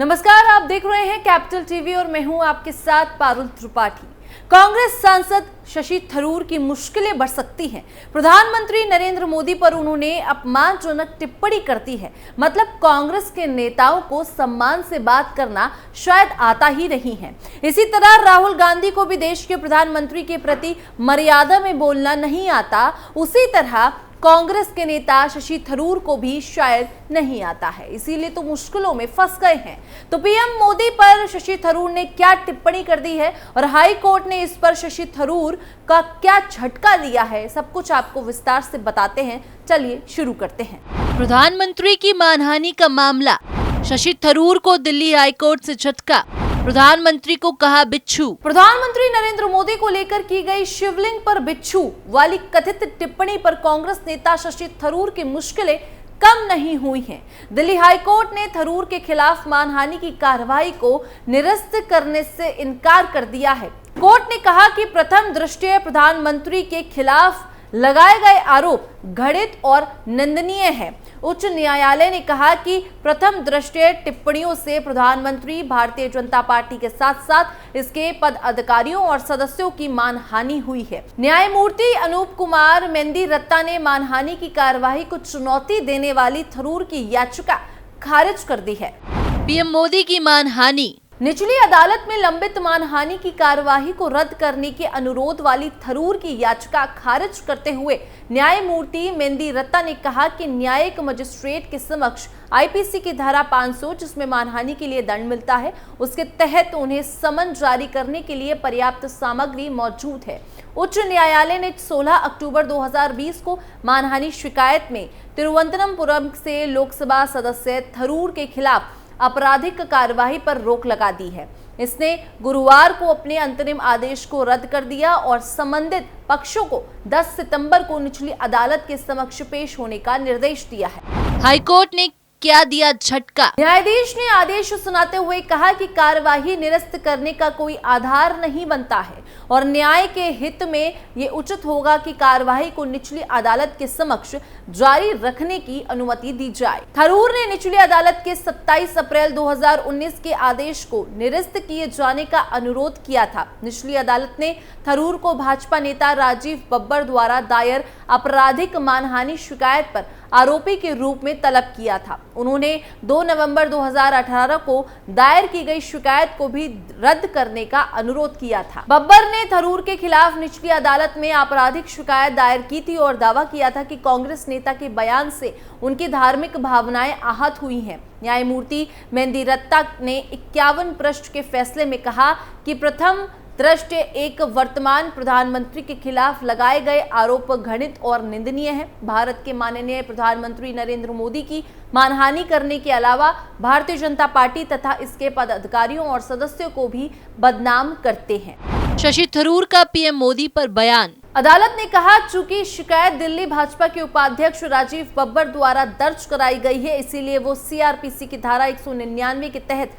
नमस्कार, आप देख रहे हैं कैपिटल टीवी और मैं हूं आपके साथ पारुल त्रिपाठी। कांग्रेस सांसद शशि थरूर की मुश्किलें बढ़ सकती हैं। प्रधानमंत्री नरेंद्र मोदी पर उन्होंने अपमानजनक टिप्पणी कर दी है। मतलब कांग्रेस के नेताओं को सम्मान से बात करना शायद आता ही नहीं है। इसी तरह राहुल गांधी को भी देश के प्रधानमंत्री के प्रति मर्यादा में बोलना नहीं आता। उसी तरह कांग्रेस के नेता शशि थरूर को भी शायद नहीं आता है, इसीलिए तो मुश्किलों में फंस गए हैं। तो पीएम मोदी पर शशि थरूर ने क्या टिप्पणी कर दी है और हाई कोर्ट ने इस पर शशि थरूर का क्या झटका दिया है, सब कुछ आपको विस्तार से बताते हैं। चलिए शुरू करते हैं। प्रधानमंत्री की मानहानि का मामला, शशि थरूर को दिल्ली हाई कोर्ट से झटका, प्रधानमंत्री को कहा बिच्छू। प्रधानमंत्री नरेंद्र मोदी को लेकर की गई शिवलिंग पर बिच्छू वाली कथित टिप्पणी पर कांग्रेस नेता शशि थरूर की मुश्किलें कम नहीं हुई हैं। दिल्ली हाई कोर्ट ने थरूर के खिलाफ मानहानि की कार्रवाई को निरस्त करने से इनकार कर दिया है। कोर्ट ने कहा कि प्रथम दृष्टया प्रधानमंत्री के खिलाफ लगाए गए आरोप घृणित और निंदनीय है। उच्च न्यायालय ने कहा कि प्रथम दृष्टया टिप्पणियों से प्रधानमंत्री, भारतीय जनता पार्टी के साथ साथ इसके पदाधिकारियों और सदस्यों की मानहानि हुई है। न्यायमूर्ति अनूप कुमार मेंदी-रत्ता ने मानहानि की कार्यवाही को चुनौती देने वाली थरूर की याचिका खारिज कर दी है। पीएम मोदी की मानहानि, निचली अदालत में लंबित मानहानि की कार्यवाही को रद्द करने के अनुरोध वाली थरूर की याचिका खारिज करते हुए न्यायमूर्ति मेंदी-रत्ता ने कहा कि न्यायिक मजिस्ट्रेट के समक्ष आईपीसी की धारा 500, जिसमें मानहानि के लिए दंड मिलता है, उसके तहत उन्हें समन जारी करने के लिए पर्याप्त सामग्री मौजूद है। उच्च न्यायालय ने 16 अक्टूबर 2020 को मानहानि शिकायत में तिरुवनंतपुरम से लोकसभा सदस्य थरूर के खिलाफ आपराधिक कार्यवाही पर रोक लगा दी है। इसने गुरुवार को अपने अंतरिम आदेश को रद्द कर दिया और संबंधित पक्षों को 10 सितंबर को निचली अदालत के समक्ष पेश होने का निर्देश दिया है। हाईकोर्ट ने क्या दिया झटका, न्यायाधीश ने आदेश सुनाते हुए कहा कि कार्यवाही निरस्त करने का कोई आधार नहीं बनता है और न्याय के हित में ये उचित होगा कि कार्यवाही को निचली अदालत के समक्ष जारी रखने की अनुमति दी जाए। थरूर ने निचली अदालत के 27 अप्रैल 2019 के आदेश को निरस्त किए जाने का अनुरोध किया था। निचली अदालत ने थरूर को भाजपा नेता राजीव बब्बर द्वारा दायर आपराधिक मानहानि शिकायत पर आरोपी के रूप में तलब किया था। उन्होंने 2 नवंबर 2018 को दायर की गई शिकायत को भी रद्द करने का अनुरोध किया था। बब्बर ने थरूर के खिलाफ निचली अदालत में आपराधिक शिकायत दायर की थी और दावा किया था कि कांग्रेस नेता के बयान से उनकी धार्मिक भावनाएं आहत हुई हैं। न्यायमूर्ति मेंदी-रत्ता ने 51 पृष्ठ के फैसले में कहा कि प्रथम दृष्टया एक वर्तमान प्रधानमंत्री के खिलाफ लगाए गए आरोप घृणित और निंदनीय है। भारत के माननीय प्रधानमंत्री नरेंद्र मोदी की मानहानि करने के अलावा भारतीय जनता पार्टी तथा इसके पदाधिकारियों और सदस्यों को भी बदनाम करते हैं। शशि थरूर का पीएम मोदी पर बयान, अदालत ने कहा चूंकि शिकायत दिल्ली भाजपा के उपाध्यक्ष राजीव बब्बर द्वारा दर्ज कराई गई है, इसीलिए वो सीआरपीसी की धारा 199 के तहत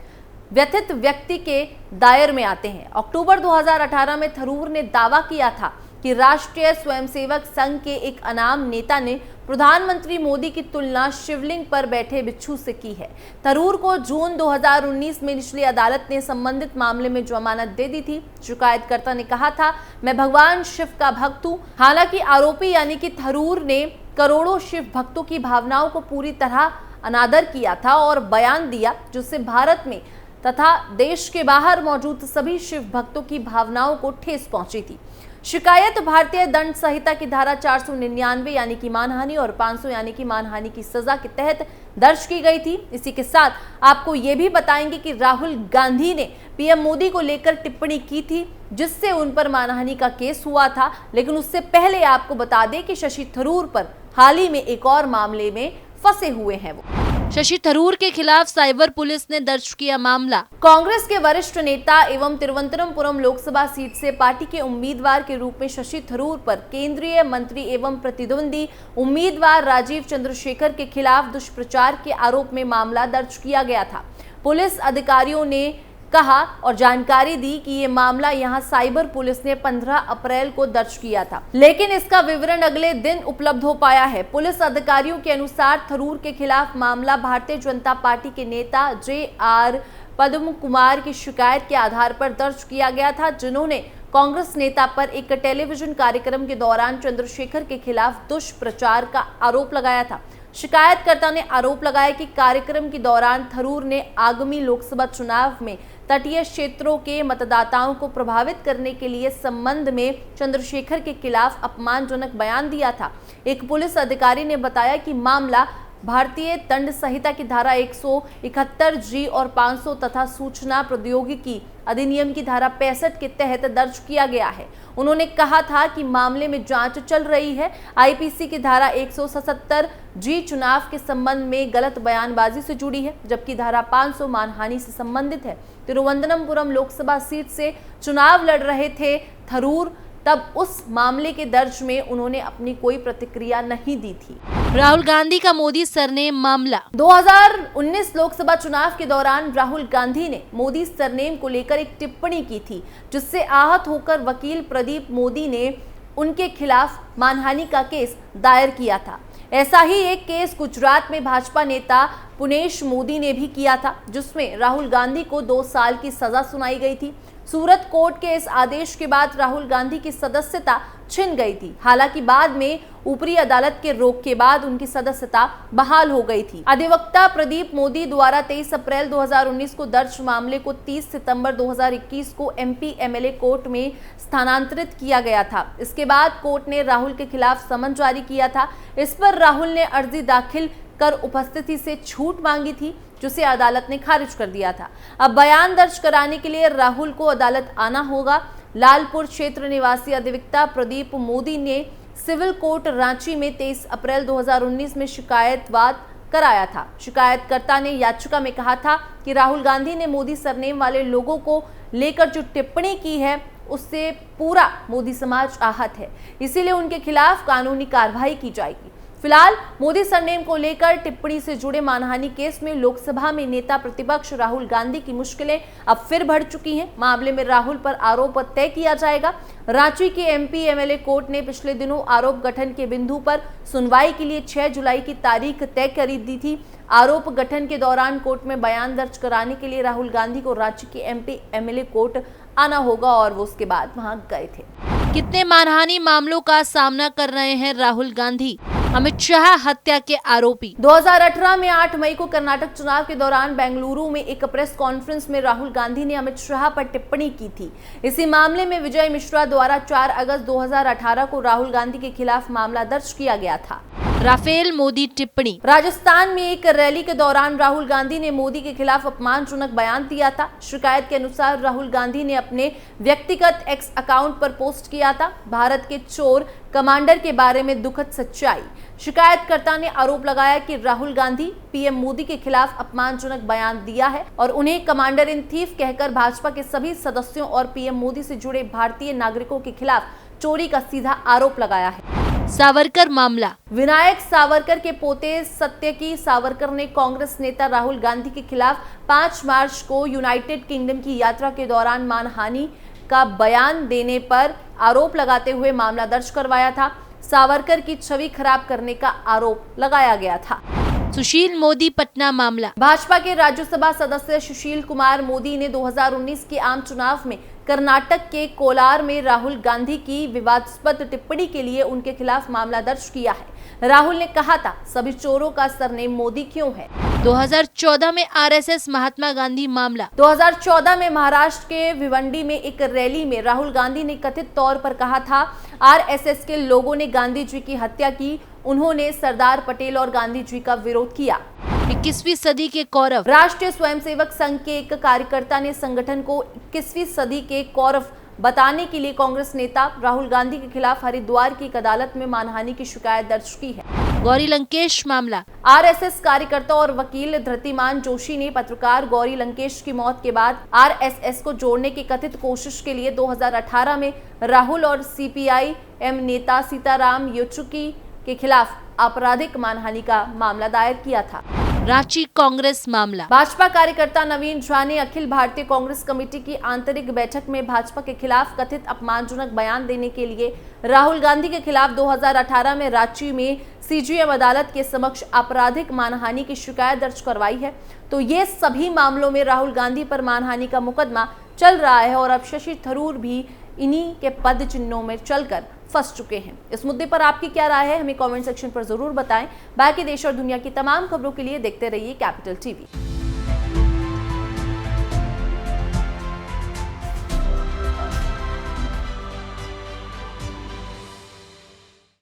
व्यथित व्यक्ति के दायरे में आते हैं। अक्टूबर 2018 में थरूर ने दावा किया था कि राष्ट्रीय स्वयंसेवक संघ के एक अनाम नेता ने प्रधानमंत्री मोदी की तुलना शिवलिंग पर बैठे बिच्छू से की है। थरूर को जून 2019 में निचली अदालत ने संबंधित मामले में जमानत दे दी थी। शिकायतकर्ता ने कहा था, मैं भगवान शिव का भक्त हूँ। हालांकि आरोपी यानी कि थरूर ने करोड़ों शिव भक्तों की भावनाओं को पूरी तरह अनादर किया था और बयान दिया जिससे भारत में तथा देश के बाहर मौजूद सभी शिव भक्तों की भावनाओं को ठेस पहुंची थी। शिकायत भारतीय दंड संहिता की धारा 499 यानी कि मानहानि और 500 यानी कि मानहानि की सजा के तहत दर्ज की गई थी। इसी के साथ आपको ये भी बताएंगे कि राहुल गांधी ने पीएम मोदी को लेकर टिप्पणी की थी जिससे उन पर मानहानि का केस हुआ था। लेकिन उससे पहले आपको बता दें कि शशि थरूर पर हाल ही में एक और मामले में फंसे हुए हैं। वो शशि थरूर के खिलाफ साइबर पुलिस ने दर्ज किया मामला। कांग्रेस के वरिष्ठ नेता एवं तिरुवनंतपुरम लोकसभा सीट से पार्टी के उम्मीदवार के रूप में शशि थरूर पर केंद्रीय मंत्री एवं प्रतिद्वंदी उम्मीदवार राजीव चंद्रशेखर के खिलाफ दुष्प्रचार के आरोप में मामला दर्ज किया गया था। पुलिस अधिकारियों ने कहा और जानकारी दी कि ये मामला यहां साइबर पुलिस ने 15 अप्रैल को दर्ज किया था, लेकिन इसका विवरण अगले दिन उपलब्ध हो पाया है। पुलिस अधिकारियों के अनुसार थरूर के खिलाफ मामला भारतीय जनता पार्टी के नेता JR पद्म कुमार की शिकायत के आधार पर दर्ज किया गया था, जिन्होंने कांग्रेस नेता पर एक टेलीविजन कार्यक्रम के दौरान चंद्रशेखर के खिलाफ दुष्प्रचार का आरोप लगाया था। शिकायतकर्ता ने आरोप लगाया कि कार्यक्रम के दौरान थरूर ने आगामी लोकसभा चुनाव में तटीय क्षेत्रों के मतदाताओं को प्रभावित करने के लिए संबंध में चंद्रशेखर के खिलाफ अपमानजनक बयान दिया था। एक पुलिस अधिकारी ने बताया कि मामला भारतीय दंड संहिता की धारा 171G और 500 तथा सूचना प्रौद्योगिकी अधिनियम की धारा 65 के तहत दर्ज किया गया है। उन्होंने कहा था कि मामले में जांच चल रही है। IPC की धारा 177G चुनाव के संबंध में गलत बयानबाजी से जुड़ी है, जबकि धारा 500 मानहानि से संबंधित है। तिरुवनंतपुरम लोकसभा सीट से चुनाव लड़ रहे थे थरूर, तब उस मामले के दर्ज में उन्होंने अपनी कोई प्रतिक्रिया नहीं दी थी। राहुल गांधी का मोदी सरनेम मामला। 2019 लोकसभा चुनाव के दौरान राहुल गांधी ने मोदी सरनेम को लेकर एक टिप्पणी की थी, जिससे आहत होकर वकील प्रदीप मोदी ने उनके खिलाफ मानहानि का केस दायर किया था। ऐसा ही एक केस गुजरात में भाजपा नेता पुनेश मोदी ने भी किया था, जिसमें राहुल गांधी को 2 साल की सजा सुनाई गई थी। सूरत कोर्ट के इस आदेश के बाद राहुल गांधी की सदस्यता छिन गई थी। हालांकि बाद में ऊपरी अदालत के रोक के बाद उनकी सदस्यता बहाल हो गई थी। अधिवक्ता प्रदीप मोदी द्वारा 23 अप्रैल 2019 को दर्ज मामले को 30 सितंबर 2021 को MP MLA कोर्ट में स्थानांतरित किया गया था। इसके बाद कोर्ट ने राहुल के खिलाफ समन जारी किया था। इस पर राहुल ने अर्जी दाखिल कर उपस्थिति से छूट मांगी थी, जिसे अदालत ने खारिज कर दिया था। अब बयान दर्ज कराने के लिए राहुल को अदालत आना होगा। लालपुर क्षेत्र निवासी अधिवक्ता प्रदीप मोदी ने सिविल कोर्ट रांची में 23 अप्रैल 2019 में शिकायतवाद कराया था। शिकायतकर्ता ने याचिका में कहा था कि राहुल गांधी ने मोदी सरनेम वाले लोगों को लेकर जो टिप्पणी की है, उससे पूरा मोदी समाज आहत है, इसीलिए उनके खिलाफ कानूनी कार्रवाई की जाएगी। फिलहाल मोदी सरनेम को लेकर टिप्पणी से जुड़े मानहानि केस में लोकसभा में नेता प्रतिपक्ष राहुल गांधी की मुश्किलें अब फिर बढ़ चुकी हैं। मामले में राहुल पर आरोप तय किया जाएगा। रांची के MP MLA कोर्ट ने पिछले दिनों आरोप गठन के बिंदु पर सुनवाई के लिए 6 जुलाई की तारीख तय कर दी थी। आरोप गठन के दौरान कोर्ट में बयान दर्ज कराने के लिए राहुल गांधी को रांची के MP MLA कोर्ट आना होगा और वो उसके बाद वहां गए थे। कितने मानहानि मामलों का सामना कर रहे हैं राहुल गांधी? अमित शाह हत्या के आरोपी। 2018 में 8 मई को कर्नाटक चुनाव के दौरान बेंगलुरु में एक प्रेस कॉन्फ्रेंस में राहुल गांधी ने अमित शाह पर टिप्पणी की थी। इसी मामले में विजय मिश्रा द्वारा 4 अगस्त 2018 को राहुल गांधी के खिलाफ मामला दर्ज किया गया था। राफेल मोदी टिप्पणी। राजस्थान में एक रैली के दौरान राहुल गांधी ने मोदी के खिलाफ अपमानजनक बयान दिया था। शिकायत के अनुसार राहुल गांधी ने अपने व्यक्तिगत X अकाउंट पर पोस्ट किया था भारत के चोर कमांडर के बारे में दुखद सच्चाई। शिकायतकर्ता ने आरोप लगाया कि राहुल गांधी PM मोदी के खिलाफ अपमानजनक बयान दिया है और उन्हें कमांडर इन थीफ कहकर भाजपा के सभी सदस्यों और PM मोदी से जुड़े भारतीय नागरिकों के खिलाफ चोरी का सीधा आरोप लगाया है। सावरकर मामला। विनायक सावरकर के पोते सत्यकी सावरकर ने कांग्रेस नेता राहुल गांधी के खिलाफ 5 मार्च को यूनाइटेड किंगडम की यात्रा के दौरान मानहानि का बयान देने पर आरोप लगाते हुए मामला दर्ज करवाया था। सावरकर की छवि खराब करने का आरोप लगाया गया था। सुशील मोदी पटना मामला। भाजपा के राज्यसभा सदस्य सुशील कुमार मोदी ने 2019 के आम चुनाव में कर्नाटक के कोलार में राहुल गांधी की विवादास्पद टिप्पणी के लिए उनके खिलाफ मामला दर्ज किया है। राहुल ने कहा था, सभी चोरों का सरनेम मोदी क्यों है। 2014 में RSS महात्मा गांधी मामला। 2014 में महाराष्ट्र के भिवंडी में एक रैली में राहुल गांधी ने कथित तौर पर कहा था, RSS के लोगों ने गांधी जी की हत्या की। उन्होंने सरदार पटेल और गांधी जी का विरोध किया। 21वीं सदी के कौरव। राष्ट्रीय स्वयंसेवक संघ के एक कार्यकर्ता ने संगठन को 21वीं सदी के कौरव बताने के लिए कांग्रेस नेता राहुल गांधी के खिलाफ हरिद्वार की एक अदालत में मानहानि की शिकायत दर्ज की है। गौरी लंकेश मामला। RSS कार्यकर्ता और वकील धृतिमान जोशी ने पत्रकार गौरी लंकेश की मौत के बाद RSS को जोड़ने की कथित कोशिश के लिए 2018 में राहुल और CPIM नेता सीताराम येचुरी के खिलाफ आपराधिक मानहानि का मामला दायर किया था। रांची कांग्रेस मामला। भाजपा कार्यकर्ता नवीन झा ने अखिल भारतीय कांग्रेस कमेटी की आंतरिक बैठक में भाजपा के खिलाफ कथित अपमानजनक बयान देने के लिए राहुल गांधी के खिलाफ 2018 में रांची में सीजेएम अदालत के समक्ष आपराधिक मानहानि की शिकायत दर्ज करवाई है। तो ये सभी मामलों में राहुल गांधी पर मानहानि का मुकदमा चल रहा है और अब शशि थरूर भी इन्हीं के पद चिन्हों में चलकर फंस चुके हैं। इस मुद्दे पर आपकी क्या राय है, हमें कमेंट सेक्शन पर जरूर बताएं। बाकी देश और दुनिया की तमाम खबरों के लिए देखते रहिए कैपिटल टीवी।